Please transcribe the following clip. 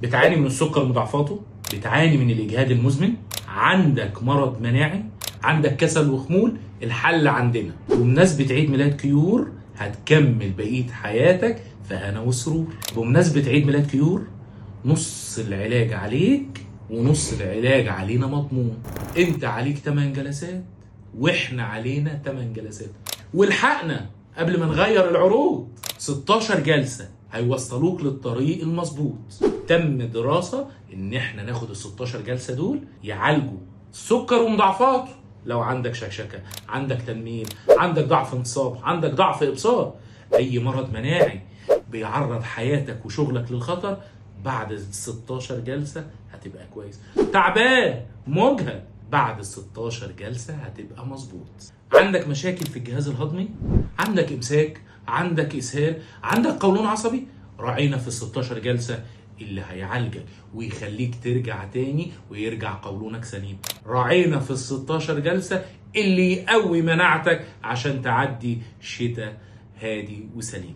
بتعاني من السكر مضاعفاته، بتعاني من الاجهاد المزمن، عندك مرض مناعي، عندك كسل وخمول، الحل عندنا. بمناسبة عيد ميلاد كيور هتكمل بقية حياتك في هنا وسرور. بمناسبة عيد ميلاد كيور نص العلاج عليك ونص العلاج علينا مضمون. انت عليك 8 جلسات واحنا علينا 8 جلسات، والحقنا قبل ما نغير العروض. 16 جلسة هيوصلوك للطريق المظبوط. تم دراسة ان احنا ناخد ال 16 جلسة دول يعالجوا السكر ومضاعفاته. لو عندك شكشكة، عندك تنميل، عندك ضعف انتصاب، عندك ضعف ابصار، اي مرض مناعي بيعرض حياتك وشغلك للخطر، بعد ال 16 جلسة هتبقى كويس. تعبان مجهد، بعد ال 16 جلسة هتبقى مظبوط. عندك مشاكل في الجهاز الهضمي، عندك امساك، عندك اسهال، عندك قولون عصبي، راعينا في ال 16 جلسة اللي هيعالجك ويخليك ترجع تاني ويرجع قولونك سليم. راعينا في ال 16 جلسة اللي يقوي مناعتك عشان تعدي شتاء هادي وسليم.